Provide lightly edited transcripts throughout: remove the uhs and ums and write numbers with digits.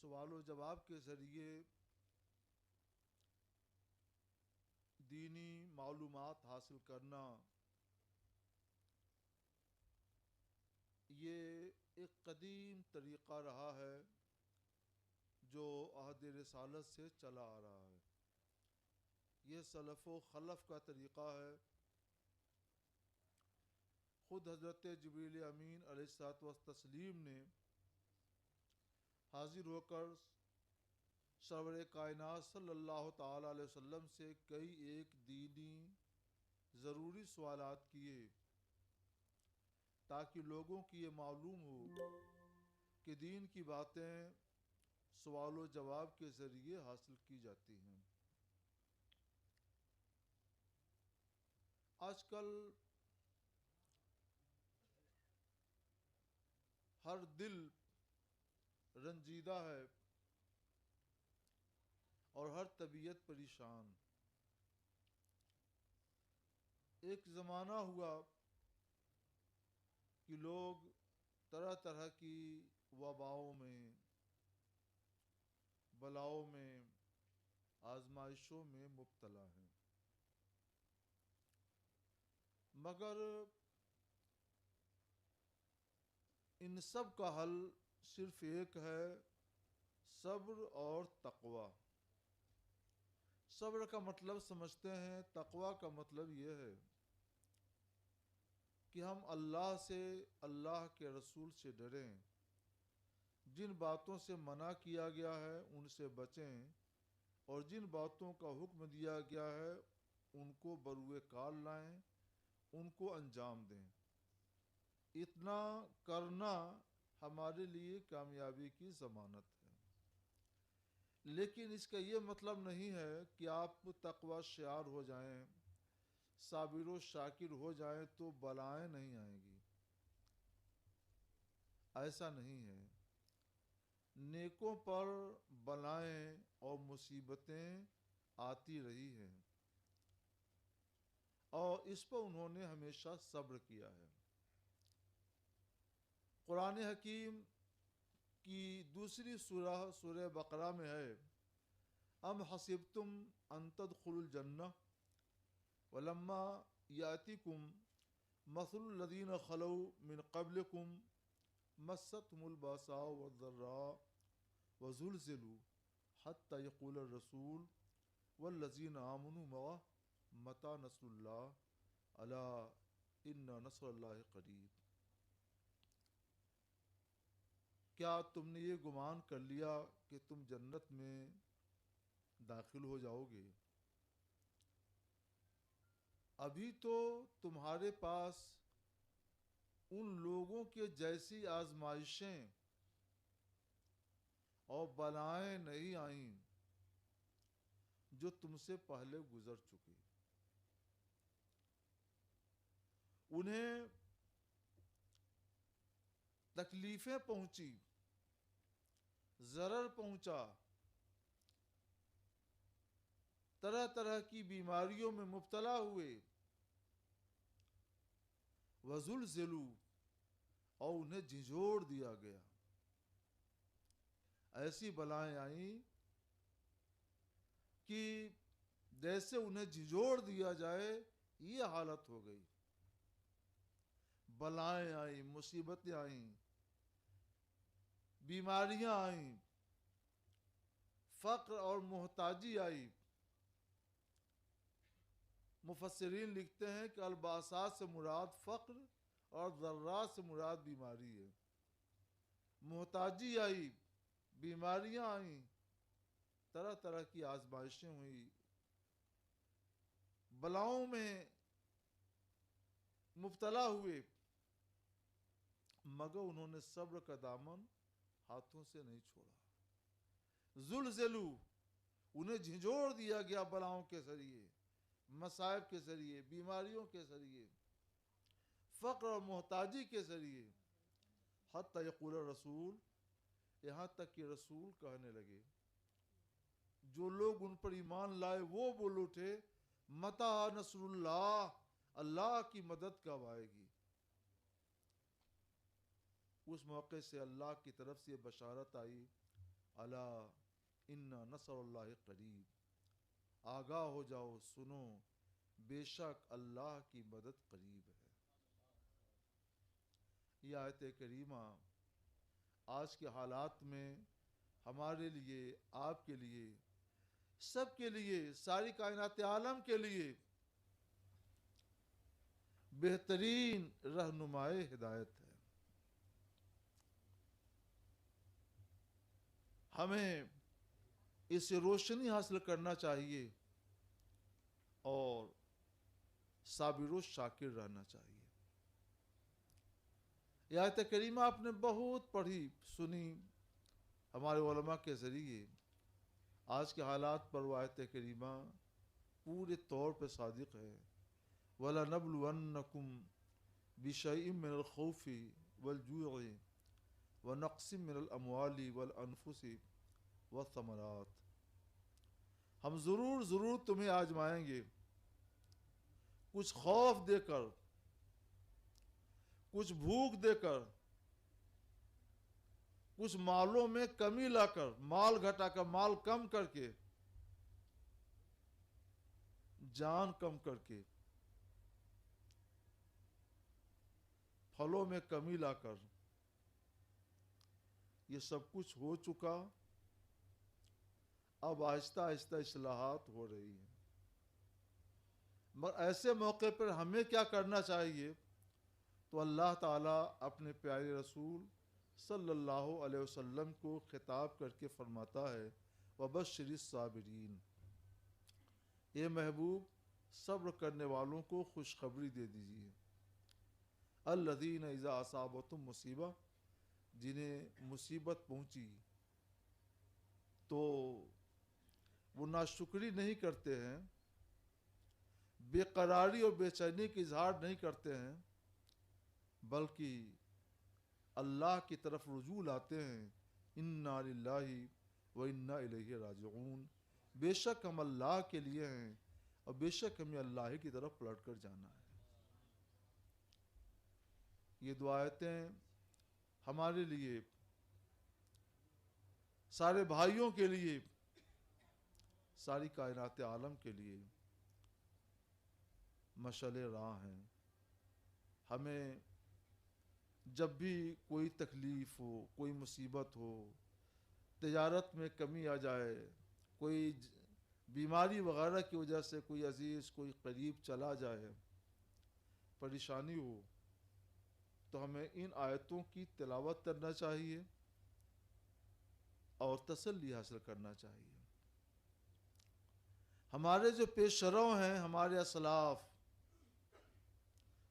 سوال و جواب کے ذریعے دینی معلومات حاصل کرنا یہ ایک قدیم طریقہ رہا ہے جو عہد رسالت سے چلا آ رہا ہے۔ یہ سلف و خلف کا طریقہ ہے۔ خود حضرت جبریل امین علیہ الصلوۃ والتسلیم نے حاضر ہو کر سرور کائنات صلی اللہ تعالیٰ علیہ وسلم سے کئی ایک دینی ضروری سوالات کیے تاکہ لوگوں کی یہ معلوم ہو کہ دین کی باتیں سوال و جواب کے ذریعے حاصل کی جاتی ہیں۔ آج کل ہر دل رنجیدہ ہے اور ہر طبیعت پریشان۔ ایک زمانہ ہوا کہ لوگ طرح طرح کی وباؤں میں، بلاؤں میں، آزمائشوں میں مبتلا ہیں، مگر ان سب کا حل صرف ایک ہے، صبر اور تقوی۔ صبر کا مطلب سمجھتے ہیں، تقوی کا مطلب یہ ہے کہ ہم اللہ سے، اللہ کے رسول سے ڈریں، جن باتوں سے منع کیا گیا ہے ان سے بچیں، اور جن باتوں کا حکم دیا گیا ہے ان کو بروئے کار لائیں، ان کو انجام دیں۔ اتنا کرنا ہمارے لیے کامیابی کی ضمانت ہے۔ لیکن اس کا یہ مطلب نہیں ہے کہ آپ تقوی شعار ہو جائیں، صابر و شاکر ہو جائیں تو بلائیں نہیں آئیں گی۔ ایسا نہیں ہے۔ نیکوں پر بلائیں اور مصیبتیں آتی رہی ہیں اور اس پر انہوں نے ہمیشہ صبر کیا ہے۔ قرآن حکیم کی دوسری سورہ بقرہ میں ہے، ام حسبتم ان تدخلوا الجنہ ولما یاتکم مثل الذین خلوا من قبلکم مستهم الباساء والضراء وزلزلوا حتى يقول الرسول والذین آمنوا معه متى نصر اللہ الا ان نصر اللہ قریب۔ کیا تم نے یہ گمان کر لیا کہ تم جنت میں داخل ہو جاؤ گے؟ ابھی تو تمہارے پاس ان لوگوں کے جیسی آزمائشیں اور بلائیں نہیں آئیں جو تم سے پہلے گزر چکی۔ انہیں تکلیفیں پہنچی، ضرر پہنچا، طرح طرح کی بیماریوں میں مبتلا ہوئے، وزلزلوا اور انہیں جھنجھوڑ دیا گیا۔ ایسی بلائیں آئیں کہ جیسے انہیں جھنجھوڑ دیا جائے یہ حالت ہو گئی۔ بلائیں آئیں، مصیبتیں آئیں، بیماریاں آئیں، فقر اور محتاجی آئی۔ مفسرین لکھتے ہیں کہ الباسات سے مراد فقر اور ضرات سے مراد بیماری ہے۔ محتاجی آئی، بیماریاں آئیں، طرح طرح کی آزمائشیں ہوئی، بلاؤں میں مبتلا ہوئے، مگر انہوں نے صبر کا دامن ہاتھوں سے نہیں چھوڑا۔ زلزلوا، انہیں جھنجھوڑ دیا گیا بلاؤں کے ذریعے، مصائب کے ذریعے، بیماریوں کے ذریعے، فقر اور محتاجی کے ذریعے، حتی یقول الرسول، یہاں تک کہ رسول کہنے لگے، جو لوگ ان پر ایمان لائے وہ بول اٹھے، متی نصر اللہ، اللہ کی مدد کب آئے گی؟ اس موقع سے اللہ کی طرف سے بشارت آئی الا ان نصر اللہ قریب، آگاہ ہو جاؤ، سنو، بے شک اللہ کی مدد قریب ہے۔ یہ آیت کریمہ آج کے حالات میں ہمارے لیے، آپ کے لیے، سب کے لیے، ساری کائنات عالم کے لیے بہترین رہنمائے ہدایت ہے۔ ہمیں اس سے روشنی حاصل کرنا چاہیے اور صابر و شاکر رہنا چاہیے۔ یہ آیت کریمہ آپ نے بہت پڑھی سنی ہمارے علماء کے ذریعے۔ آج کے حالات پر وہ آیت کریمہ پورے طور پہ صادق ہے۔ وَلَنَبْلُوَنَّكُمْ بِشَيْءٍ مِّنَ الْخَوْفِ وَالْجُوعِ وَنَقْصٍ مِّنَ الْأَمْوَالِ وَالْأَنفُسِ وَالثَّمَرَاتِ، ہم ضرور تمہیں آزمائیں گے، کچھ خوف دے کر، کچھ بھوک دے کر، کچھ مالوں میں کمی لا کر، مال گھٹا کر، مال کم کر کے، جان کم کر کے، پھلوں میں کمی لا کر، یہ سب کچھ ہو چکا، اب آہستہ آہستہ اصلاحات ہو رہی ہیں۔ مگر ایسے موقع پر ہمیں کیا کرنا چاہیے؟ تو اللہ تعالیٰ اپنے پیارے رسول صلی اللہ علیہ وسلم کو خطاب کر کے فرماتا ہے وَبَشِّرِ الصَّابِرِينَ، یہ محبوب صبر کرنے والوں کو خوشخبری دے دیجیے۔ الذین اذا اصابتہم مصیبہ، جنہیں مصیبت پہنچی تو وہ ناشکری نہیں کرتے ہیں، بے قراری اور بے چینی کا اظہار نہیں کرتے ہیں، بلکہ اللہ کی طرف رجوع لاتے ہیں۔ انا للہ و انا الیہ راجعون، بے شک ہم اللہ کے لیے ہیں اور بے شک ہمیں اللہ کی طرف پلٹ کر جانا ہے۔ یہ دو آیتیں ہمارے لیے، سارے بھائیوں کے لیے، ساری کائنات عالم کے لیے مشعل راہ ہیں۔ ہمیں جب بھی کوئی تکلیف ہو، کوئی مصیبت ہو، تجارت میں کمی آ جائے، کوئی بیماری وغیرہ کی وجہ سے کوئی عزیز، کوئی قریب چلا جائے، پریشانی ہو، تو ہمیں ان آیتوں کی تلاوت کرنا چاہیے اور تسلی حاصل کرنا چاہیے۔ ہمارے جو پیش رو ہیں، ہمارے اسلاف،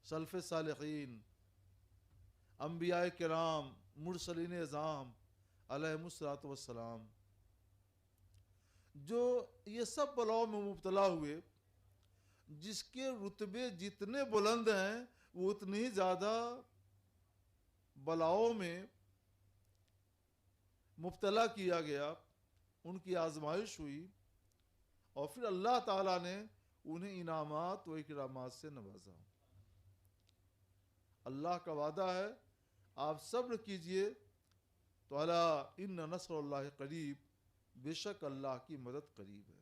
سلف صالحین، انبیاء کرام، مرسلین اعظام علیہم الصلاۃ والسلام، جو یہ سب بلاؤں میں مبتلا ہوئے، جس کے رتبے جتنے بلند ہیں وہ اتنی ہی زیادہ بلاؤں میں مبتلا کیا گیا، ان کی آزمائش ہوئی، اور پھر اللہ تعالیٰ نے انہیں انعامات و اکرامات سے نوازا۔ اللہ کا وعدہ ہے آپ صبر کیجئے تو الا ان نصر اللہ قریب، بے شک اللہ کی مدد قریب ہے۔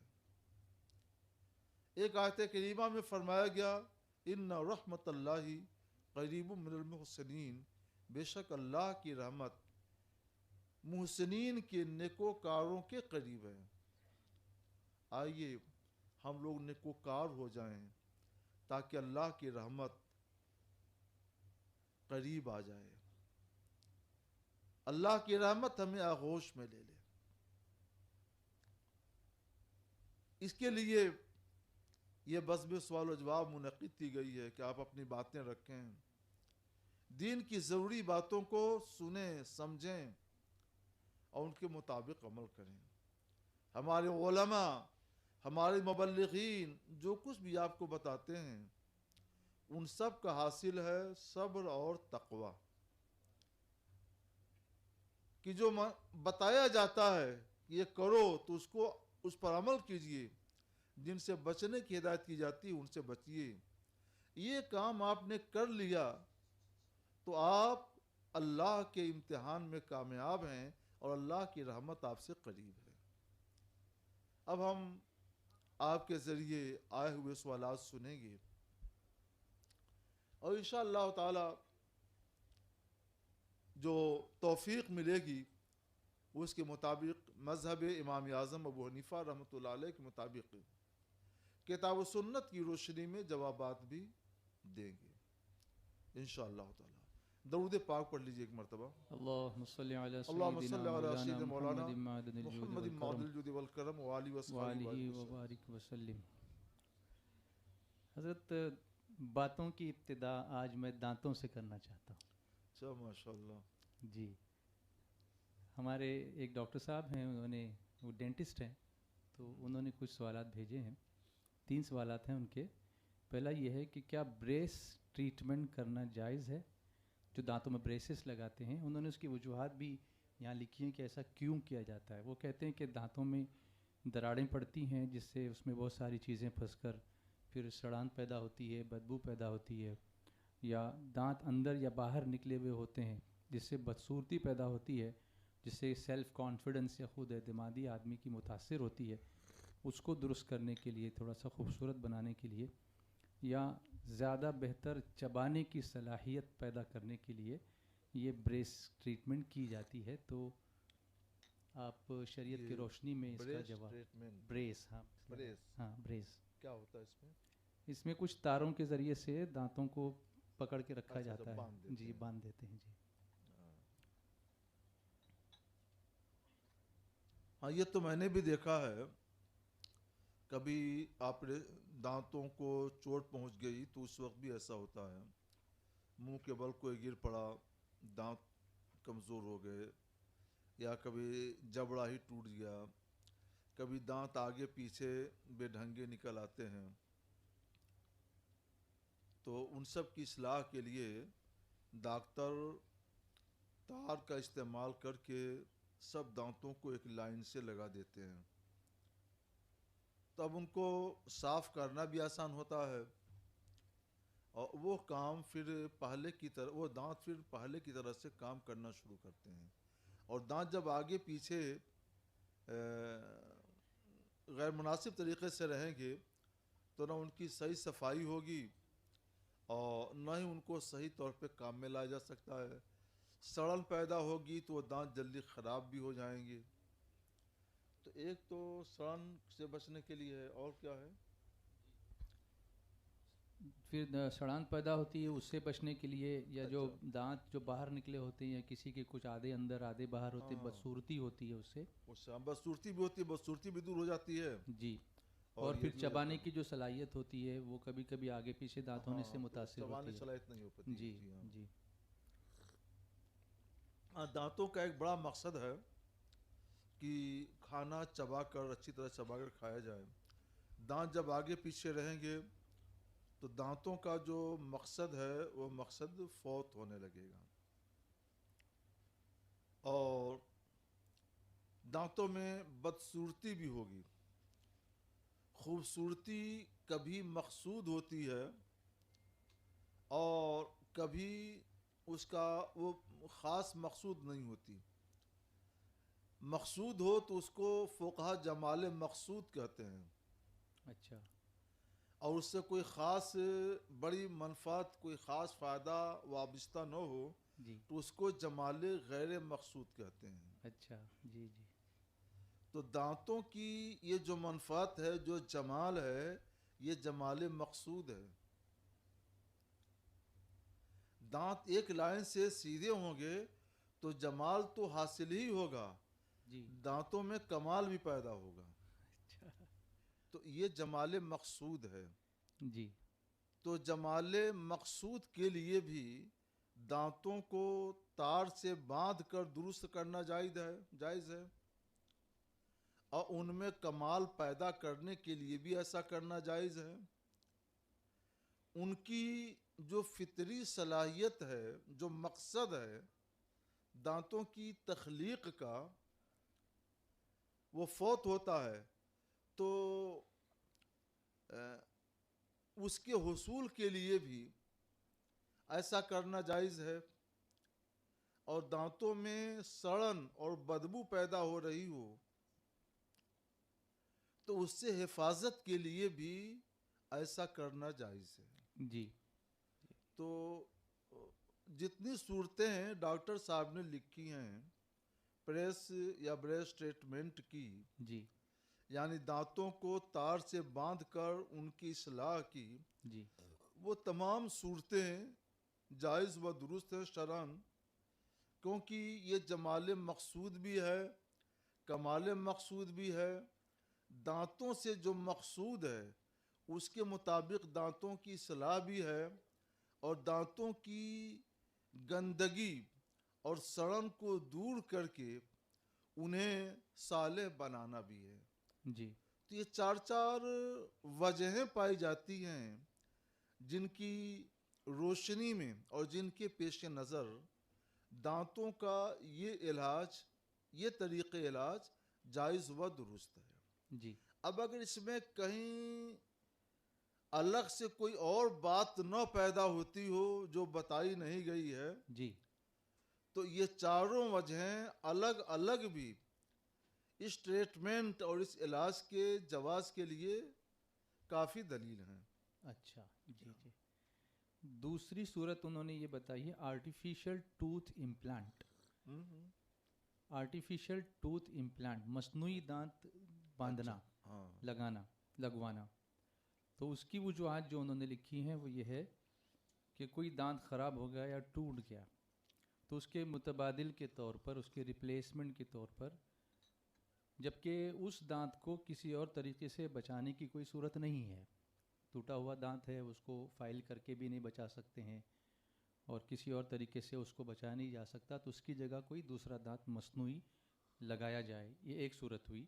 ایک آیت کریمہ میں فرمایا گیا ان رحمت اللہ قریب من المحسنین، بے شک اللہ کی رحمت محسنین کے نیکوکاروں کے قریب ہے۔ آئیے ہم لوگ نیکوکار ہو جائیں تاکہ اللہ کی رحمت قریب آ جائے، اللہ کی رحمت ہمیں آغوش میں لے لے۔ اس کے لیے یہ بزم سوال و جواب منعقد کی گئی ہے کہ آپ اپنی باتیں رکھیں، دین کی ضروری باتوں کو سنیں، سمجھیں اور ان کے مطابق عمل کریں۔ ہمارے علماء، ہمارے مبلغین جو کچھ بھی آپ کو بتاتے ہیں، ان سب کا حاصل ہے صبر اور تقوی، کہ جو بتایا جاتا ہے کہ یہ کرو تو اس پر عمل کیجئے، جن سے بچنے کی ہدایت کی جاتی ہے ان سے بچیے۔ یہ کام آپ نے کر لیا تو آپ اللہ کے امتحان میں کامیاب ہیں، اور اللہ کی رحمت آپ سے قریب ہے۔ اب ہم آپ کے ذریعے آئے ہوئے سوالات سنیں گے اور انشاءاللہ تعالی جو توفیق ملے گی وہ اس کے مطابق مذہب امام اعظم ابو حنیفہ رحمۃ اللہ علیہ کے مطابق کتاب و سنت کی روشنی میں جوابات بھی دیں گے انشاءاللہ تعالی۔ درود پاک پڑھ لیجیے ایک مرتبہ۔ اللہم صلی علی اللہم سیدنا صلی علی مولانا سیدنا مولانا محمد معدن الجود محمد معدل والکرم الجود والکرم وآلہ وصحبہ وآلہ وسلم۔ وبارک وسلم۔ حضرت باتوں کی ابتدا آج میں دانتوں سے کرنا چاہتا ہوں۔ اچھا ماشاءاللہ۔ جی، ہمارے ایک ڈاکٹر صاحب ہیں، انہوں نے وہ ڈینٹسٹ ہیں، تو انہوں نے کچھ سوالات بھیجے ہیں۔ 3 سوالات ہیں ان کے۔ پہلا یہ ہے کہ کیا بریس ٹریٹمنٹ کرنا جائز ہے؟ جو دانتوں میں بریسز لگاتے ہیں، انہوں نے اس کی وجوہات بھی یہاں لکھی ہیں کہ ایسا کیوں کیا جاتا ہے۔ وہ کہتے ہیں کہ دانتوں میں دراڑیں پڑتی ہیں جس سے اس میں بہت ساری چیزیں پھنس کر پھر سڑان پیدا ہوتی ہے، بدبو پیدا ہوتی ہے، یا دانت اندر یا باہر نکلے ہوئے ہوتے ہیں جس سے بدصورتی پیدا ہوتی ہے، جس سے سیلف کانفیڈنس یا خود اعتمادی آدمی کی متاثر ہوتی ہے۔ اس کو درست کرنے کے لیے، تھوڑا سا خوبصورت بنانے کے لیے، یا زیادہ بہتر چبانے کی صلاحیت پیدا کرنے کے لیے یہ بریس ٹریٹمنٹ کی جاتی ہے۔ تو آپ شریعت کی روشنی میں اس کا جواب۔ بریس، ہاں بریس ہاں بریس کیا ہوتا ہے اس میں؟ اس میں کچھ تاروں کے ذریعے سے دانتوں کو پکڑ کے رکھا جاتا باندھ ہے۔ دیتے جی، ہیں۔ باندھ دیتے ہیں جی۔ ہاں یہ تو میں نے بھی دیکھا ہے، کبھی آپ دانتوں کو چوٹ پہنچ گئی تو اس وقت بھی ایسا ہوتا ہے، منہ کے بل کوئی گر پڑا، دانت کمزور ہو گئے، یا کبھی جبڑا ہی ٹوٹ گیا، کبھی دانت آگے پیچھے بے ڈھنگے نکل آتے ہیں، تو ان سب کی اصلاح کے لیے ڈاکٹر تار کا استعمال کر کے سب دانتوں کو ایک لائن سے لگا دیتے ہیں، تب ان کو صاف کرنا بھی آسان ہوتا ہے، اور وہ کام پھر پہلے کی طرح، وہ دانت پھر پہلے کی طرح سے کام کرنا شروع کرتے ہیں۔ اور دانت جب آگے پیچھے غیر مناسب طریقے سے رہیں گے تو نہ ان کی صحیح صفائی ہوگی اور نہ ہی ان کو صحیح طور پہ کام میں لایا جا سکتا ہے۔ سڑن پیدا ہوگی تو وہ دانت جلدی خراب بھی ہو جائیں گے۔ تو ایک تو سڑن سے بچنے کے لیے ہے، اور کیا ہے؟ پھر سڑان پیدا ہوتی ہے، اس سے بچنے کے لیے، یا جو دانت جو باہر نکلے ہوتے ہیں، یا کسی کے کچھ آدھے اندر آدھے باہر ہوتے ہیں، بدصورتی ہوتی ہے اس سے۔ بدصورتی بھی ہوتی ہے، بدصورتی بھی دور ہو جاتی ہے۔ جی، اور پھر چبانے کی جو صلاحیت ہوتی ہے وہ کبھی کبھی آگے پیچھے دانت ہونے سے متاثر ہوتی ہے۔ صلاحیت نہیں ہو پاتی۔ جی جی۔ دانتوں کا ایک بڑا مقصد ہے کہ کھانا چبا کر، اچھی طرح چبا کر کھایا جائے۔ دانت جب آگے پیچھے رہیں گے تو دانتوں کا جو مقصد ہے وہ مقصد فوت ہونے لگے گا، اور دانتوں میں بدصورتی بھی ہوگی۔ خوبصورتی کبھی مقصود ہوتی ہے اور کبھی اس کا وہ خاص مقصود نہیں ہوتی۔ مقصود ہو تو اس کو فقہا جمال مقصود کہتے ہیں۔ اچھا۔ اور اس سے کوئی خاص بڑی منفعت، کوئی خاص فائدہ وابستہ نہ ہو جی، تو اس کو جمال غیر مقصود کہتے ہیں۔ اچھا جی جی۔ تو دانتوں کی یہ جو منفعت ہے، جو جمال ہے، یہ جمال مقصود ہے۔ دانت ایک لائن سے سیدھے ہوں گے تو جمال تو حاصل ہی ہوگا، جی، دانتوں میں کمال بھی پیدا ہوگا۔ اچھا تو یہ جمال مقصود ہے۔ جی۔ تو جمال مقصود کے لیے بھی دانتوں کو تار سے باندھ کر درست کرنا جائز ہے، اور ان میں کمال پیدا کرنے کے لیے بھی ایسا کرنا جائز ہے۔ ان کی جو فطری صلاحیت ہے، جو مقصد ہے دانتوں کی تخلیق کا، وہ فوت ہوتا ہے، تو اس کے حصول کے لیے بھی ایسا کرنا جائز ہے۔ اور دانتوں میں سڑن اور بدبو پیدا ہو رہی ہو تو اس سے حفاظت کے لیے بھی ایسا کرنا جائز ہے. جی تو جتنی صورتیں ہیں ڈاکٹر صاحب نے لکھی ہیں پریس یا بریس ٹریٹمنٹ کی، جی یعنی دانتوں کو تار سے باندھ کر ان کی اصلاح کی، جی وہ تمام صورتیں جائز و درست ہیں شرعاً، کیونکہ یہ جمال مقصود بھی ہے، کمال مقصود بھی ہے. دانتوں سے جو مقصود ہے اس کے مطابق دانتوں کی اصلاح بھی ہے، اور دانتوں کی گندگی اور سڑن کو دور کر کے انہیں صالح بنانا بھی ہے. جی تو یہ چار وجہیں پائی جاتی ہیں جن کی روشنی میں اور جن کے پیش نظر دانتوں کا یہ علاج، یہ طریق علاج جائز و درست ہے. جی اب اگر اس میں کہیں الگ سے کوئی اور بات نہ پیدا ہوتی ہو جو بتائی نہیں گئی ہے جی تو یہ چاروں وجہیں الگ الگ بھی اس ٹریٹمنٹ اور اس علاج کے جواز کے لیے کافی دلیل ہیں. اچھا جی جی. دوسری صورت انہوں نے یہ بتائی ہے artificial tooth implant. Artificial tooth implant مصنوعی دانت باندھنا، ہاں لگوانا. تو اس کی وجوہات جو انہوں نے لکھی ہیں وہ یہ ہے کہ کوئی دانت خراب ہو گیا یا ٹوٹ گیا تو اس کے متبادل کے طور پر، اس کے ریپلیسمنٹ کے طور پر، جبکہ اس دانت کو کسی اور طریقے سے بچانے کی کوئی صورت نہیں ہے. ٹوٹا ہوا دانت ہے، اس کو فائل کر کے بھی نہیں بچا سکتے ہیں اور کسی اور طریقے سے اس کو بچا نہیں جا سکتا، تو اس کی جگہ کوئی دوسرا دانت مصنوعی لگایا جائے. یہ ایک صورت ہوئی.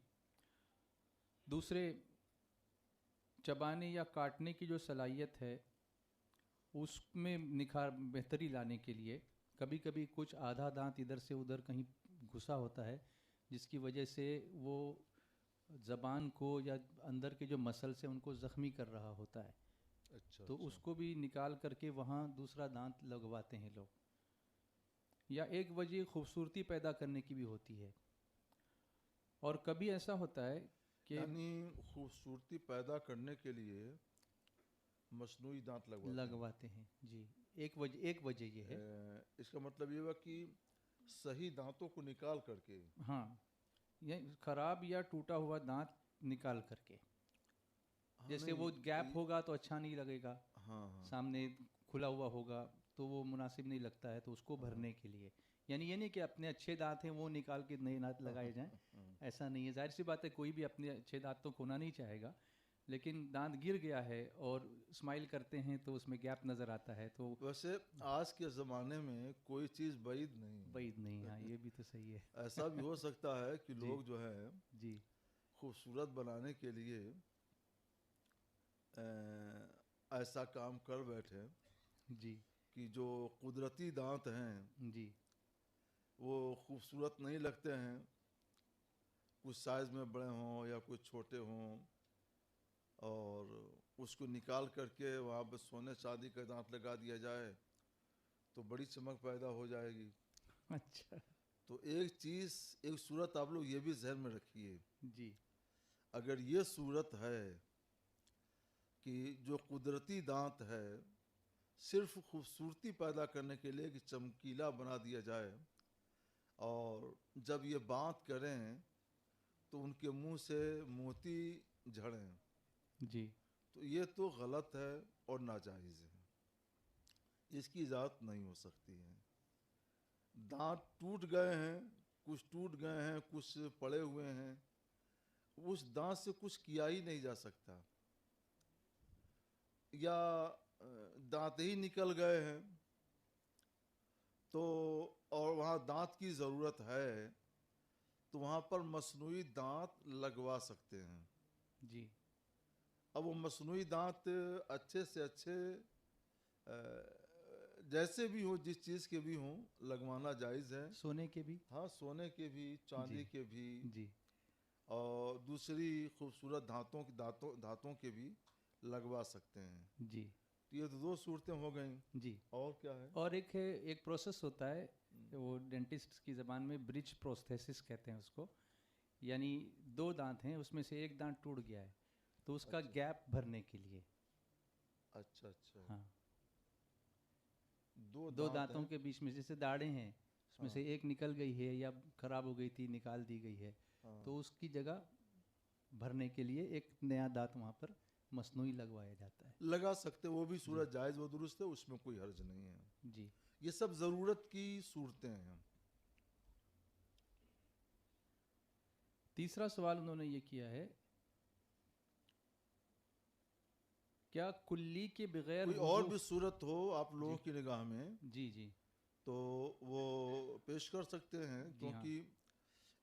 دوسرے، چبانے یا کاٹنے کی جو صلاحیت ہے اس میں نکھار بہتری لانے کے لیے کبھی کبھی کچھ آدھا دانت ادھر سے ادھر کہیں گھسا ہوتا ہے جس کی وجہ سے وہ زبان کو یا اندر کے جو مسلس ہیں ان کو زخمی کر رہا ہوتا ہے. اچھا تو اس کو بھی نکال کر کے وہاں دوسرا دانت لگواتے ہیں لوگ. یا ایک وجہ خوبصورتی پیدا کرنے کی بھی ہوتی ہے، اور کبھی ایسا ہوتا ہے کہ یعنی خوبصورتی پیدا کرنے کے لیے مصنوعی دانت لگواتے ہیں. جی ایک وجہ یہ ہے. اس کا مطلب یہ ہوا کہ صحیح دانتوں کو نکال کر کے، ہاں، یہ خراب یا ٹوٹا ہوا دانت نکال کر کے، جیسے وہ گیپ ہوگا تو اچھا نہیں لگے گا، سامنے کھلا ہوا ہوگا تو وہ مناسب نہیں لگتا ہے، تو اس کو بھرنے کے لیے. یعنی یہ نہیں کہ اپنے اچھے دانت ہیں وہ نکال کے نئے دانت لگائے جائیں، ایسا نہیں ہے. ظاہر سی بات ہے کوئی بھی اپنے اچھے دانت تو کھونا نہیں چاہے گا، لیکن دانت گر گیا ہے اور اسمائل کرتے ہیں تو اس میں گیپ نظر آتا ہے. تو ویسے آج کے زمانے میں کوئی چیز بعید نہیں. ہاں یہ بھی تو صحیح ہے. ایسا بھی ہو سکتا ہے کہ لوگ جو ہے جی خوبصورت بنانے کے لیے ایسا کام کر بیٹھے جی کہ جو قدرتی دانت ہیں جی وہ خوبصورت نہیں لگتے ہیں، کچھ سائز میں بڑے ہوں یا کچھ چھوٹے ہوں، اور اس کو نکال کر کے وہاں پہ سونے چاندی کا دانت لگا دیا جائے تو بڑی چمک پیدا ہو جائے گی. اچھا تو ایک صورت آپ لوگ یہ بھی ذہن میں رکھیے، جی اگر یہ صورت ہے کہ جو قدرتی دانت ہے صرف خوبصورتی پیدا کرنے کے لیے کہ چمکیلا بنا دیا جائے، اور جب یہ بات کریں تو ان کے منہ سے موتی جھڑیں، جی تو یہ تو غلط ہے اور ناجائز ہے، اس کی اجازت نہیں ہو سکتی ہے. دانت ٹوٹ گئے ہیں، کچھ ٹوٹ گئے ہیں، کچھ پڑے ہوئے ہیں، اس دانت سے کچھ کیا ہی نہیں جا سکتا. یا دانت ہی نکل گئے ہیں تو اور وہاں دانت کی ضرورت ہے تو وہاں پر مصنوعی دانت لگوا سکتے ہیں. جی اب وہ مصنوعی دانت اچھے سے اچھے جیسے بھی ہوں، جس چیز کے بھی ہوں، لگوانا جائز ہے. سونے کے بھی، ہاں، سونے کے بھی، چاندی کے بھی، جی اور دوسری خوبصورت دھاتوں کے بھی لگوا سکتے ہیں. جی یہ تو دو صورتیں ہو گئیں. جی. اور کیا ہے؟ اور ایک پروسیس ہوتا ہے وہ ڈینٹسٹ کی زبان میں برج پروستھیسس کہتے ہیں اس کو، یعنی 2 دانت ہیں، اس میں سے ایک دانت ٹوٹ گیا ہے تو اس کا اچھا گیپ بھرنے کے لیے. اچھا اچھا. ہاں، 2 2 دانت دانتوں ہیں. کے بیچ میں جیسے داڑیں ہیں، اس میں ہاں سے ایک نکل گئی ہے یا خراب ہو گئی تھی نکال دی گئی ہے، ہاں. تو اس کی جگہ بھرنے کے لیے ایک نیا دانت وہاں پر مصنوعی لگوایا جاتا ہے. لگا سکتے، وہ بھی جی صورت جائز و درست ہے، اس میں کوئی حرج نہیں ہے. جی. یہ سب ضرورت کی صورتیں ہیں. تیسرا سوال انہوں نے یہ کیا ہے، کیا کلی کے بغیر کوئی اور وضو؟ بھی صورت ہو آپ لوگوں جی کی نگاہ میں جی جی تو وہ پیش کر سکتے ہیں، جی ہاں کیونکہ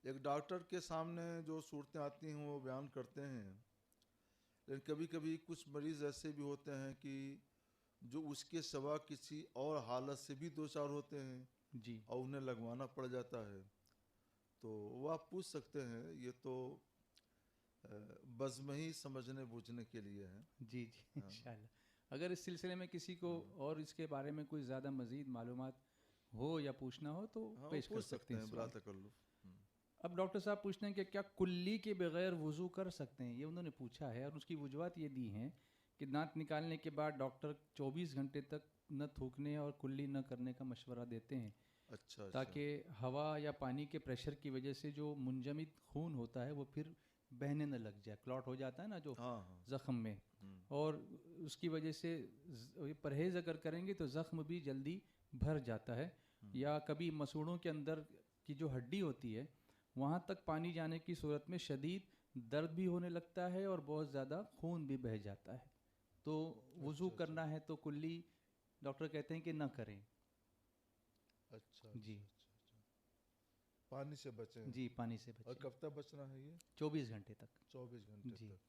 ایک ڈاکٹر کے سامنے جو صورتیں آتی ہیں وہ بیان کرتے ہیں، لیکن کبھی کبھی کچھ مریض ایسے بھی ہوتے ہیں کہ جو اس کے سوا کسی اور حالت سے بھی دو چار ہوتے ہیں جی اور انہیں لگوانا پڑ جاتا ہے، تو وہ آپ پوچھ سکتے ہیں. یہ تو بزم ہی سمجھنے بوجھنے کے لیے ہے. جی جی انشاءاللہ. اگر اس سلسلے میں کسی کو اور اس کے بارے میں کوئی زیادہ مزید معلومات ہو یا پوچھنا ہو تو ہاں وہ پیش کر پوچھ سکتے سکتے ہیں ہیں بلا سوال. تکلف. اب ڈاکٹر صاحب پوچھتے ہیں کہ کیا کلی کے بغیر وضو کر سکتے ہیں، یہ انہوں نے پوچھا ہے، اور اس کی وجوہات یہ دی ہیں کہ دانت نکالنے کے بعد ڈاکٹر 24 گھنٹے تک نہ تھوکنے اور کلی نہ کرنے کا مشورہ دیتے ہیں، اچھا اچھا. تاکہ ہوا یا پانی کے پریشر کی وجہ سے جو منجمد خون ہوتا ہے وہ پھر بہنے نہ لگ جائے، کلاٹ ہو جاتا ہے نا جو ہاں ہاں. زخم میں، اور اس کی وجہ سے پرہیز اگر کریں گے تو زخم بھی جلدی بھر جاتا ہے، یا کبھی مسوڑوں کے اندر کی جو ہڈی ہوتی ہے وہاں تک پانی جانے کی صورت میں شدید درد بھی ہونے لگتا ہے اور بہت زیادہ خون بھی بہہ جاتا ہے، تو وضو اچھا کرنا ہے تو کلی ڈاکٹر کہتے ہیں کہ نہ کریں. اچھا جی اچھا اچھا. پانی سے بچیں. جی پانی سے اور بچیں. کب تک بچنا ہے یہ؟ 24 گھنٹے تک. 24 گھنٹے جی تک.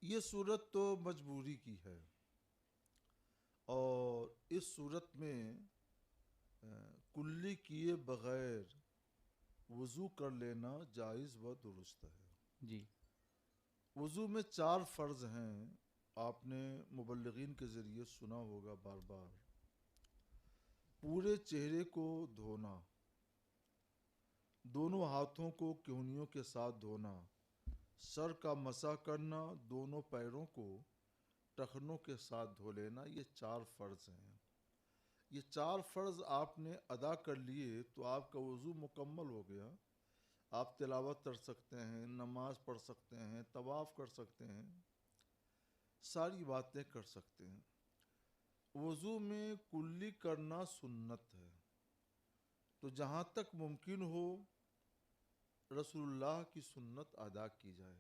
یہ صورت تو مجبوری کی ہے، اور اس صورت میں کلی کیے بغیر وضو کر لینا جائز و درست ہے. جی وضو میں 4 فرض ہیں، آپ نے مبلغین کے ذریعے سنا ہوگا بار بار. پورے چہرے کو دھونا، دونوں ہاتھوں کو کہنیوں کے ساتھ دھونا، سر کا مسح کرنا، دونوں پیروں کو ٹخنوں کے ساتھ دھو لینا، یہ 4 فرض ہیں. یہ 4 فرض آپ نے ادا کر لیے تو آپ کا وضو مکمل ہو گیا. آپ تلاوت کر سکتے ہیں، نماز پڑھ سکتے ہیں، طواف کر سکتے ہیں، ساری باتیں کر سکتے ہیں. وضو میں کلی کرنا سنت ہے، تو جہاں تک ممکن ہو رسول اللہ کی سنت ادا کی جائے.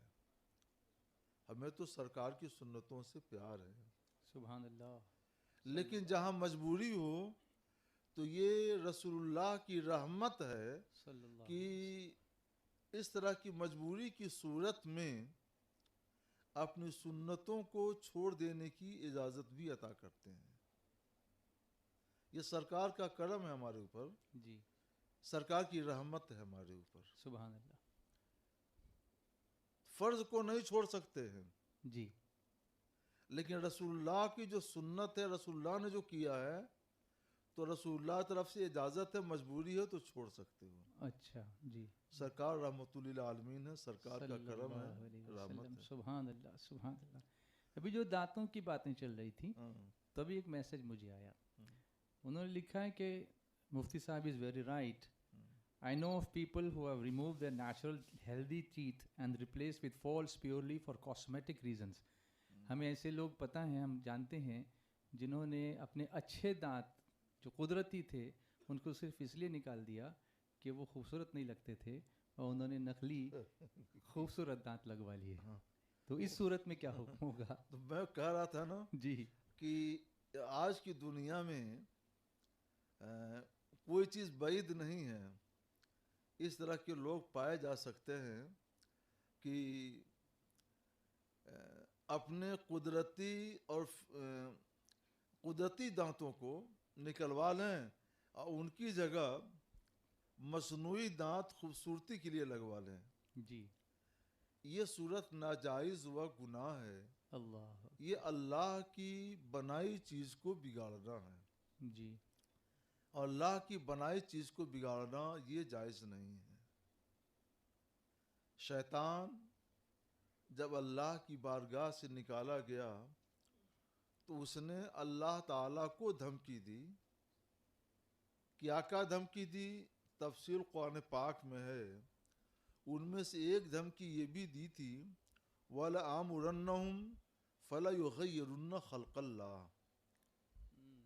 ہمیں تو سرکار کی سنتوں سے پیار ہے، سبحان اللہ. لیکن جہاں مجبوری ہو تو یہ رسول اللہ کی رحمت ہے صلی اللہ کہ اس طرح کی مجبوری کی صورت میں اپنی سنتوں کو چھوڑ دینے کی اجازت بھی عطا کرتے ہیں. یہ سرکار کا کرم ہے ہمارے اوپر، جی سرکار کی رحمت ہے ہمارے اوپر. سبحان اللہ. فرض کو نہیں چھوڑ سکتے ہیں، جی لیکن رسول اللہ کی جو سنت ہے، رسول اللہ نے جو کیا ہے، تو رسول اللہ طرف سے اجازت ہے، مجبوری ہے تو چھوڑ سکتے ہو. اچھا. جی سرکار رحمت للعالمین ہے، سرکار کا صلی کرم اللہ ہے، علیہ رحمت وسلم. ہے. سبحان اللہ سبحان اللہ. ابھی جو دانتوں کی باتیں چل رہی تھیں ہاں. تبھی ایک میسج مجھے آیا. انہوں نے لکھا ہے کہ مفتی صاحب is very right. I know of people who have removed their natural healthy teeth and replaced with false purely for cosmetic reasons. ہمیں ایسے لوگ پتہ ہیں، ہم جانتے ہیں جنہوں نے اپنے اچھے دانت جو قدرتی تھے ان کو صرف اس لیے نکال دیا کہ وہ خوبصورت نہیں لگتے تھے، اور انہوں نے نقلی خوبصورت دانت لگوا لیے. تو اس صورت میں کیا حکم ہوگا؟ تو میں کہہ رہا تھا نا جی کہ آج کی دنیا میں کوئی چیز بعید نہیں ہے. اس طرح کے لوگ پائے جا سکتے ہیں کہ اپنے قدرتی دانتوں کو نکلوا لیں اور ان کی جگہ مصنوعی دانت خوبصورتی کے لیے لگوا لیں. جی یہ صورت ناجائز و گناہ ہے. اللہ. یہ اللہ کی بنائی چیز کو بگاڑنا ہے. جی اور اللہ کی بنائی چیز کو بگاڑنا یہ جائز نہیں ہے۔ شیطان جب اللہ کی بارگاہ سے نکالا گیا تو اس نے اللہ تعالیٰ کو دھمکی دی۔ کیا دھمکی دی؟ تفصیل قرآن پاک میں ہے۔ ان میں سے ایک دھمکی یہ بھی دی تھی وَلَآمُرَنَّهُمْ فَلَيُغَيِّرُنَّ خَلْقَ اللَّهِ،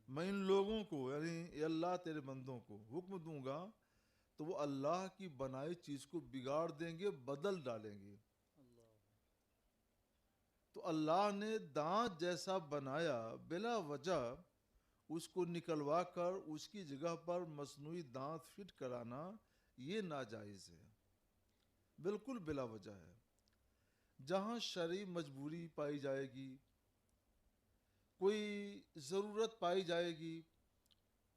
میں ان لوگوں کو یعنی اے اللہ تیرے بندوں کو حکم دوں گا تو وہ اللہ کی بنائی چیز کو بگاڑ دیں گے، بدل ڈالیں گے۔ تو اللہ نے دانت جیسا بنایا، بلا وجہ اس کو نکلوا کر اس کی جگہ پر مصنوعی دانت فٹ کرانا یہ ناجائز ہے، بالکل بلا وجہ ہے۔ جہاں شرعی مجبوری پائی جائے گی، کوئی ضرورت پائی جائے گی،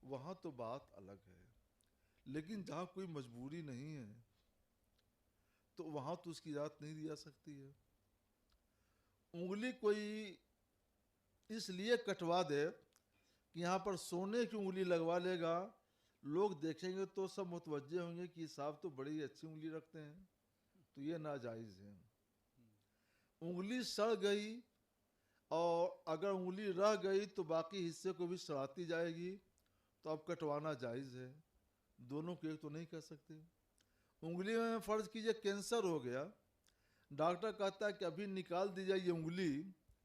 وہاں تو بات الگ ہے، لیکن جہاں کوئی مجبوری نہیں ہے تو وہاں تو اس کی اجازت نہیں دی جا سکتی ہے۔ انگلی کوئی اس لیے کٹوا دے کہ یہاں پر سونے کی انگلی لگوا لے گا، لوگ دیکھیں گے تو سب متوجہ ہوں گے کہ صاحب تو بڑی اچھی انگلی رکھتے ہیں، تو یہ ناجائز ہے۔ انگلی سڑ گئی اور اگر انگلی رہ گئی تو باقی حصے کو بھی سڑاتی جائے گی، تو اب کٹوانا جائز ہے، دونوں کو ایک تو نہیں کر سکتے۔ انگلی میں فرض کیجئے کینسر ہو گیا، ڈاکٹر کہتا ہے کہ ابھی نکال دی جائے یہ انگلی،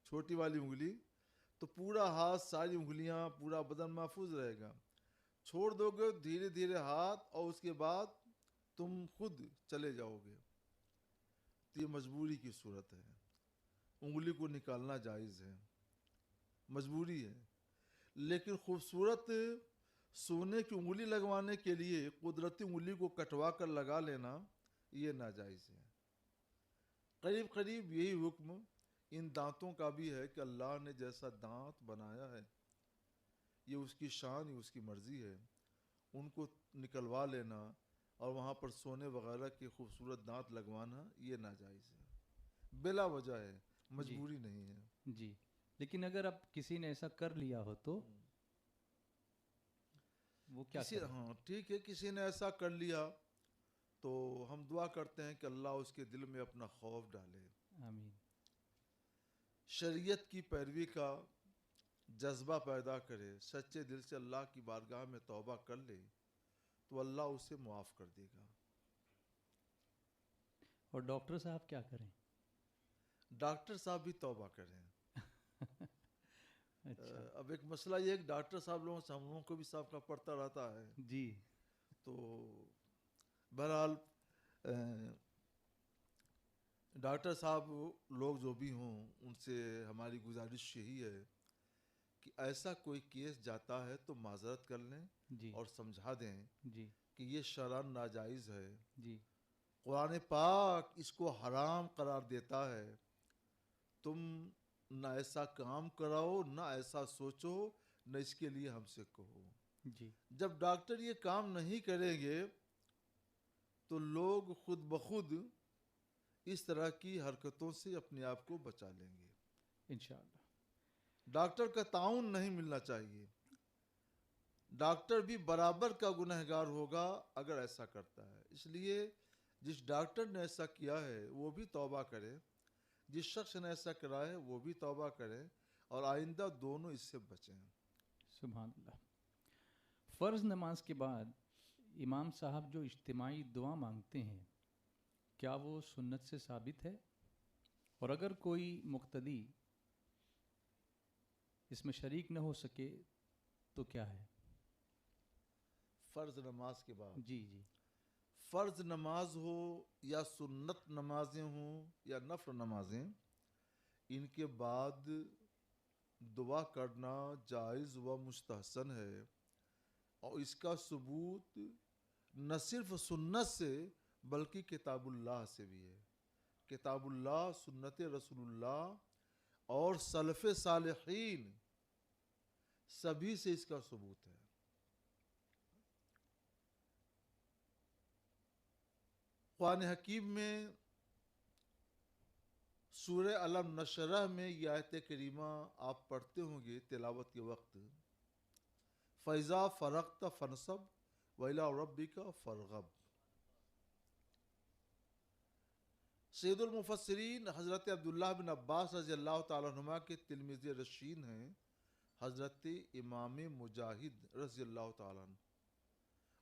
چھوٹی والی انگلی، تو پورا ہاتھ، ساری انگلیاں، پورا بدن محفوظ رہے گا۔ چھوڑ دو گے دھیرے دھیرے ہاتھ، اور اس کے بعد تم خود چلے جاؤ گے، تو یہ مجبوری کی صورت ہے، انگلی کو نکالنا جائز ہے، مجبوری ہے۔ لیکن خوبصورت سونے کی انگلی لگوانے کے لیے قدرتی انگلی کو کٹوا کر لگا لینا یہ ناجائز ہے۔ قریب قریب یہی حکم ان دانتوں کا بھی ہے کہ اللہ نے جیسا دانت بنایا ہے یہ اس کی شان، یہ اس کی مرضی ہے، ان کو نکلوا لینا اور وہاں پر سونے وغیرہ کے خوبصورت دانت لگوانا یہ ناجائز ہے، بلا وجہ ہے، مجبوری نہیں ہے۔ جی، لیکن اگر اب کسی نے ایسا کر لیا ہو تو وہ کیا کرے؟ ہاں ٹھیک ہے، کسی نے ایسا کر لیا تو ہم دعا کرتے ہیں کہ اللہ اس کے دل میں اپنا خوف ڈالے، آمین۔ شریعت کی پیروی کا جذبہ پیدا کرے، سچے دل سے اللہ کی بارگاہ میں توبہ کر لے تو اللہ اسے معاف کر دے گا۔ اور ڈاکٹر صاحب کیا کریں؟ ڈاکٹر صاحب بھی توبہ کریں۔ اچھا، اب ایک مسئلہ یہ ہے کہ ڈاکٹر صاحب لوگوں سے ہم لوگوں کو بھی صاحب کا پڑتا رہتا ہے، جی، تو بہرحال ڈاکٹر صاحب لوگ جو بھی ہوں ان سے ہماری گزارش یہی ہے کہ ایسا کوئی کیس جاتا ہے تو معذرت کر لیں جی، اور سمجھا دیں جی، کہ یہ شرعاً ناجائز ہے، جی، قرآن پاک اس کو حرام قرار دیتا ہے، تم نہ ایسا کام کراؤ، نہ ایسا سوچو، نہ اس کے لیے ہم سے کہو۔ جی، جب ڈاکٹر یہ کام نہیں کریں گے تو لوگ خود بخود اس طرح کی حرکتوں سے اپنے آپ کو بچا لیں گے۔ انشاءاللہ۔ ڈاکٹر کا تعاون نہیں ملنا چاہیے، ڈاکٹر بھی برابر کا گنہگار ہوگا اگر ایسا کرتا ہے، اس لیے جس ڈاکٹر نے ایسا کیا ہے وہ بھی توبہ کرے، جس شخص نے ایسا کرا ہے وہ بھی توبہ کرے، اور آئندہ دونوں اس سے بچیں۔ سبحان اللہ۔ فرض نماز کے بعد امام صاحب جو اجتماعی دعا مانگتے ہیں کیا وہ سنت سے ثابت ہے؟ اور اگر کوئی مقتدی اس میں شریک نہ ہو سکے تو کیا ہے؟ فرض نماز کے بعد، جی، جی، فرض نماز ہو یا سنت نمازیں ہوں یا نفل نمازیں، ان کے بعد دعا کرنا جائز و مستحسن ہے، اور اس کا ثبوت نہ صرف سنت سے بلکہ کتاب اللہ سے بھی ہے۔ کتاب اللہ، سنت رسول اللہ اور سلف صالحین سبھی سے اس کا ثبوت ہے۔ قرآن حکیم میں سورہ علم نشرح میں یہ آیت کریمہ آپ پڑھتے ہوں گے تلاوت کے وقت، فَإِذَا فَرَغْتَ فَانْصَبْ وَإِلَىٰ رَبِّكَ فَارْغَب۔ سید المفسرین حضرت عبداللہ بن عباس رضی اللہ تعالیٰ عنہما کے تلمیذ رشید ہیں حضرت امام مجاہد رضی اللہ تعالیٰ عنہ۔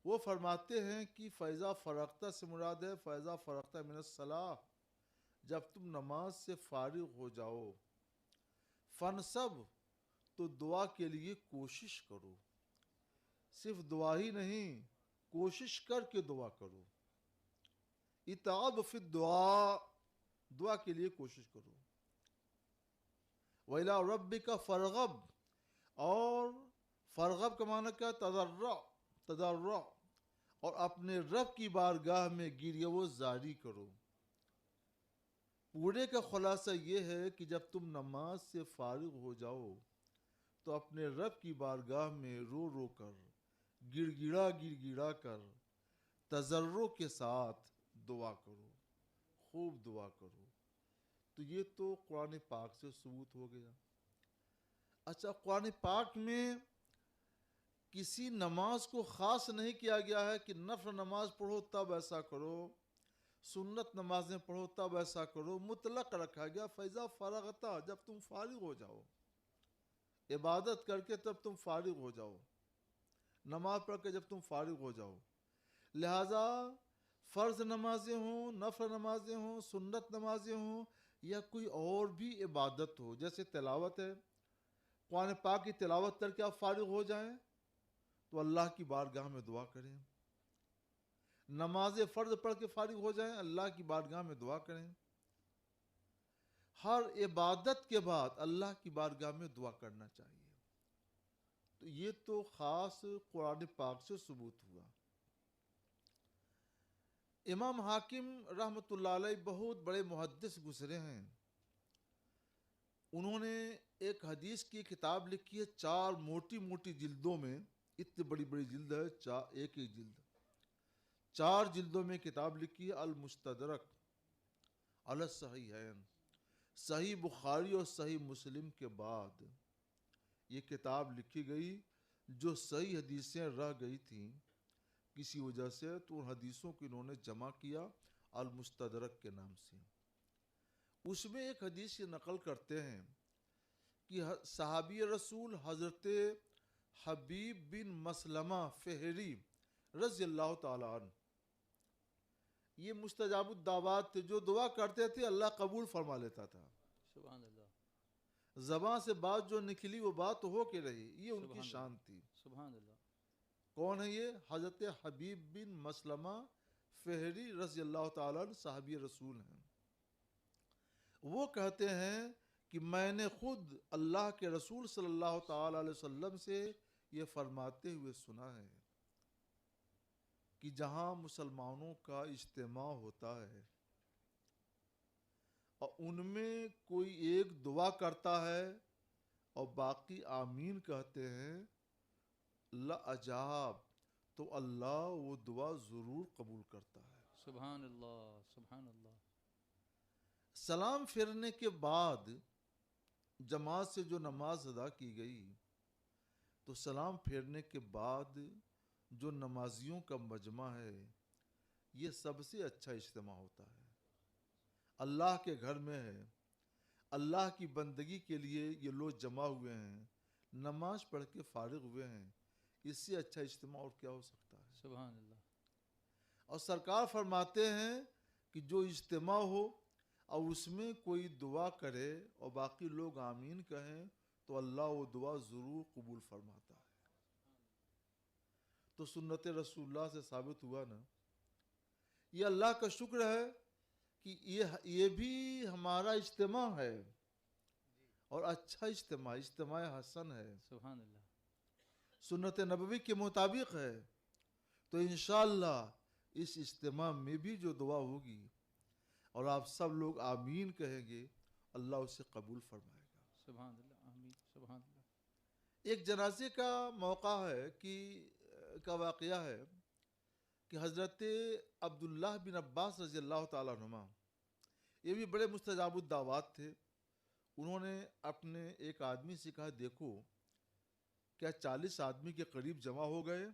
وہ فرماتے ہیں کہ فَإِذَا فَرَغْتَ سے مراد ہے فَإِذَا فَرَغْتَ مِنَ الصَّلَاةِ، جب تم نماز سے فارغ ہو جاؤ، فَانْصَبْ تو دعا کے لیے کوشش کرو، صرف دعا ہی نہیں، کوشش کر کے دعا کرو، اتعاب فی الدعاء، دعا کے لیے کوشش کرو، وَإِلَىٰ رَبِّكَ فَارْغَب، اور فرغب کا معنی کیا؟ تضرع، اور اپنے رب کی بارگاہ میں گریہ و زاری کرو۔ پورے کا خلاصہ یہ ہے کہ جب تم نماز سے فارغ ہو جاؤ تو اپنے رب کی بارگاہ میں رو رو کر، گڑ گڑا کر، تضرع کے ساتھ دعا کرو، خوب دعا کرو۔ تو یہ تو قرآن پاک سے ثبوت ہو گیا۔ اچھا، قرآن پاک میں کسی نماز کو خاص نہیں کیا گیا ہے کہ نفل نماز پڑھو تب ایسا کرو، سنت نمازیں پڑھو تب ایسا کرو، مطلق رکھا گیا فَإِذَا فَرَغْتَ، جب تم فارغ ہو جاؤ، عبادت کر کے تب تم فارغ ہو جاؤ، نماز پڑھ کے جب تم فارغ ہو جاؤ۔ لہٰذا فرض نمازیں ہوں، نفل نمازیں ہوں، سنت نمازیں ہوں، یا کوئی اور بھی عبادت ہو، جیسے تلاوت ہے، قرآن پاک کی تلاوت کر کے آپ فارغ ہو جائیں تو اللہ کی بارگاہ میں دعا کریں، نماز فرض پڑھ کے فارغ ہو جائیں، اللہ کی بارگاہ میں دعا کریں۔ ہر عبادت کے بعد اللہ کی بارگاہ میں دعا کرنا چاہیے۔ تو یہ تو خاص قرآن پاک سے ثبوت ہوا۔ امام حاکم رحمۃ اللہ علیہ بہت بڑے محدث گزرے ہیں، انہوں نے ایک حدیث کی کتاب لکھی ہے 4 موٹی موٹی جلدوں میں، اتنی بڑی بڑی جلد ہے، ایک ہی جلد، 4 جلدوں میں کتاب لکھی ہے المستدرک علی الصحیحین، صحیح بخاری اور صحیح مسلم کے بعد یہ کتاب لکھی گئی۔ جو صحیح حدیثیں رہ گئی تھیں کسی وجہ سے، تو ان حدیثوں کو انہوں نے جمع کیا المستدرک کے نام سے۔ اس میں ایک حدیث یہ نقل کرتے ہیں کہ صحابی رسول حضرت حبیب بن مسلمہ فہری رضی اللہ تعالی عنہ، یہ مستجاب الدعوات تھے، جو دعا کرتے تھے اللہ قبول فرما لیتا تھا۔ سبحان اللہ، زبان سے بات جو نکلی وہ بات ہو کے رہی، یہ ان کی شان تھی۔ سبحان اللہ۔ کون ہے یہ؟ حضرت حبیب بن مسلمہ فہری رضی اللہ تعالیٰ عنہ صحابی رسول ہیں۔ وہ کہتے ہیں کہ میں نے خود اللہ کے رسول صلی اللہ تعالیٰ علیہ وسلم سے یہ فرماتے ہوئے سنا ہے کہ جہاں مسلمانوں کا اجتماع ہوتا ہے اور ان میں کوئی ایک دعا کرتا ہے اور باقی آمین کہتے ہیں، لَأَجَابَ، تو اللہ وہ دعا ضرور قبول کرتا ہے۔ سبحان اللہ، سبحان اللہ۔ سلام پھیرنے کے بعد جماعت سے جو نماز ادا کی گئی، تو سلام پھیرنے کے بعد جو نمازیوں کا مجمع ہے، یہ سب سے اچھا اجتماع ہوتا ہے، اللہ کے گھر میں ہے، اللہ کی بندگی کے لیے یہ لوگ جمع ہوئے ہیں، نماز پڑھ کے فارغ ہوئے ہیں، اس سے اچھا اجتماع اور کیا ہو سکتا ہے؟ سبحان اللہ۔ اور سرکار فرماتے ہیں کہ جو اجتماع ہو اور اس میں کوئی دعا کرے اور باقی لوگ آمین کہیں تو اللہ وہ دعا ضرور قبول فرماتا ہے۔ تو سنت رسول اللہ سے ثابت ہوا نا، یہ اللہ کا شکر ہے کہ یہ بھی ہمارا اجتماع ہے اور اچھا اجتماع حسن ہے، سبحان اللہ۔ سنت نبوی کے مطابق ہے۔ تو انشاءاللہ اس اجتماع میں بھی جو دعا ہوگی اور آپ سب لوگ آمین کہیں گے، اللہ اسے قبول فرمائے گا۔ سبحان اللہ، آمین، سبحان اللہ۔ ایک جنازے کا موقع ہے کا واقعہ ہے کہ حضرت عبداللہ بن عباس رضی اللہ تعالیٰ عنہما، یہ بھی بڑے مستجاب الدعوات تھے، انہوں نے اپنے ایک آدمی سے کہا، دیکھو کیا 40 آدمی کے قریب جمع ہو گئے؟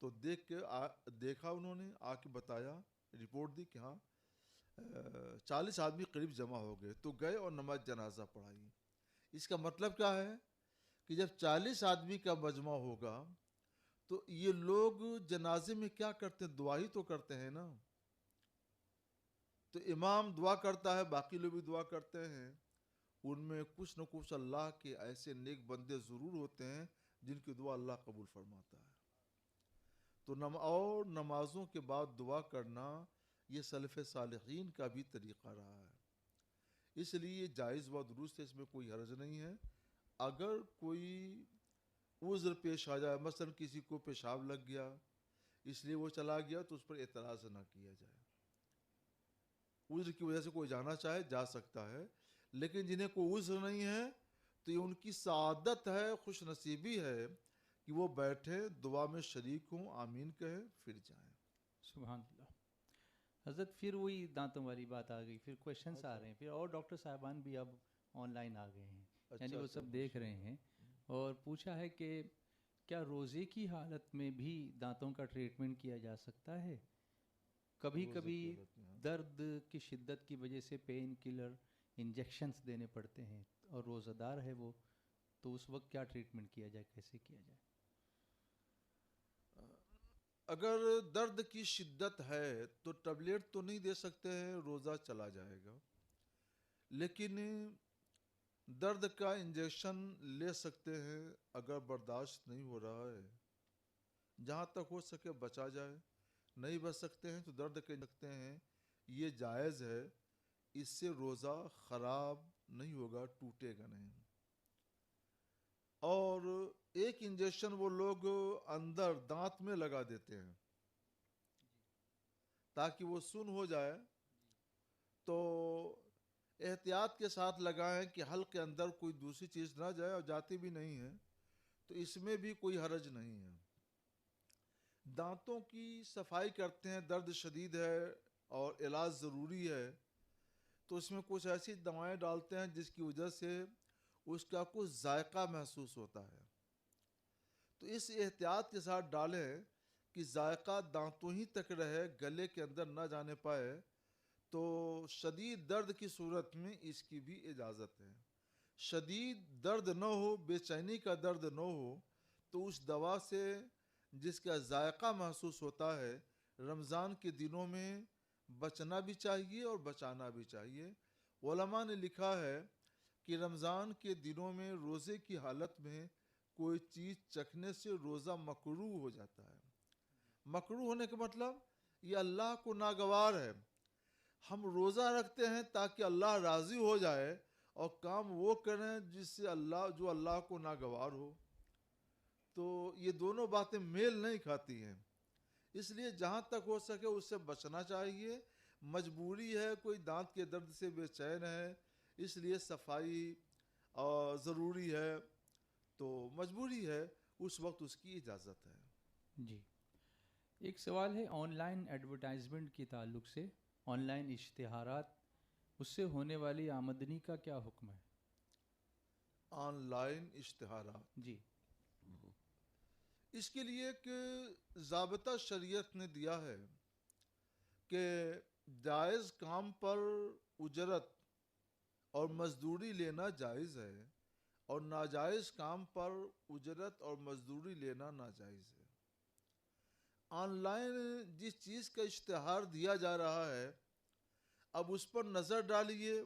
تو دیکھا انہوں نے، آ کے بتایا، رپورٹ دی کہ ہاں 40 آدمی قریب جمع ہو گئے. تو گئے اور نماز جنازہ پڑھائی. اس کا مطلب کیا ہے کہ جب 40 آدمی کا مجمع ہوگا تو یہ لوگ جنازے میں کیا کرتے ہیں؟ دعا ہی تو کرتے ہیں نا. تو امام دعا کرتا ہے، باقی لوگ بھی دعا کرتے ہیں. ان میں کچھ نہ کچھ اللہ کے ایسے نیک بندے ضرور ہوتے ہیں جن کی دعا اللہ قبول فرماتا ہے. تو اور نمازوں کے بعد دعا کرنا یہ سلف صالحین کا بھی طریقہ رہا ہے. اس لیے یہ جائز و درست ہے، اس میں کوئی حرج نہیں ہے. اگر کوئی عذر پیش آ جائے، مثلا کسی کو پیشاب لگ گیا اس لیے وہ چلا گیا، تو اس پر اعتراض نہ کیا جائے. عذر کی وجہ سے کوئی جانا چاہے جا سکتا ہے، لیکن جنہیں کوئی عذر نہیں ہے تو یہ ان کی سعادت ہے، خوش نصیبی ہے کہ وہ بیٹھے دعا میں شریک ہوں، آمین کہیں، پھر جائیں. سبحان اللہ. حضرت پھر وہی دانتوں والی بات آ گئی، پھر کویشچنس آ رہے ہیں، پھر اور ڈاکٹر صاحبان بھی اب آن لائن آ گئے ہیں، یعنی وہ سب دیکھ رہے ہیں. اور پوچھا ہے کہ کیا روزے کی حالت میں بھی دانتوں کا ٹریٹمنٹ کیا جا سکتا ہے؟ کبھی کبھی درد کی شدت کی وجہ سے پین کلر انجیکشنز دینے پڑتے ہیں اور روزہ دار ہے وہ، تو اس وقت کیا ٹریٹمنٹ کیا جائے، کیسے کیا جائے؟ اگر درد کی شدت ہے تو ٹیبلیٹ تو نہیں دے سکتے ہیں، روزہ چلا جائے گا. لیکن درد کا انجیکشن لے سکتے ہیں اگر برداشت نہیں ہو رہا ہے. جہاں تک ہو سکے بچا جائے. نہیں بچ سکتے ہیں تو درد کے سکتے ہیں، یہ جائز ہے. اس سے روزہ خراب نہیں ہوگا، ٹوٹے گا نہیں. اور ایک انجیکشن وہ لوگ اندر دانت میں لگا دیتے ہیں تاکہ وہ سن ہو جائے. تو احتیاط کے ساتھ لگائیں کہ حلق کے اندر کوئی دوسری چیز نہ جائے، اور جاتی بھی نہیں ہے تو اس میں بھی کوئی حرج نہیں ہے. دانتوں کی صفائی کرتے ہیں، درد شدید ہے اور علاج ضروری ہے، تو اس میں کچھ ایسی دوائیں ڈالتے ہیں جس کی وجہ سے اس کا کچھ ذائقہ محسوس ہوتا ہے. تو اس احتیاط کے ساتھ ڈالیں کہ ذائقہ دانتوں ہی تک رہے، گلے کے اندر نہ جانے پائے. تو شدید درد کی صورت میں اس کی بھی اجازت ہے. شدید درد نہ ہو، بے چینی کا درد نہ ہو، تو اس دوا سے جس کا ذائقہ محسوس ہوتا ہے رمضان کے دنوں میں بچنا بھی چاہیے اور بچانا بھی چاہیے. علماء نے لکھا ہے کہ رمضان کے دنوں میں روزے کی حالت میں کوئی چیز چکھنے سے روزہ مکروہ ہو جاتا ہے. مکروہ ہونے کا مطلب یہ اللہ کو ناگوار ہے. ہم روزہ رکھتے ہیں تاکہ اللہ راضی ہو جائے اور کام وہ کریں جس سے جو اللہ کو ناگوار ہو. تو یہ دونوں باتیں میل نہیں کھاتی ہیں. اس لیے جہاں تک ہو سکے اس سے بچنا چاہیے. مجبوری ہے، کوئی دانت کے درد سے بے چین ہے، اس لیے صفائی ضروری ہے، تو مجبوری ہے، اس وقت اس کی اجازت ہے. جی، ایک سوال ہے آن لائن ایڈورٹائزمنٹ کے تعلق سے، آن لائن اشتہارات، اس سے ہونے والی آمدنی کا کیا حکم ہے؟ آن لائن اشتہارات، جی، اس کے لیے ایک ضابطہ شریعت نے دیا ہے کہ جائز کام پر اجرت اور مزدوری لینا جائز ہے، اور ناجائز کام پر اجرت اور مزدوری لینا ناجائز ہے. آن لائن جس چیز کا اشتہار دیا جا رہا ہے اب اس پر نظر ڈالیے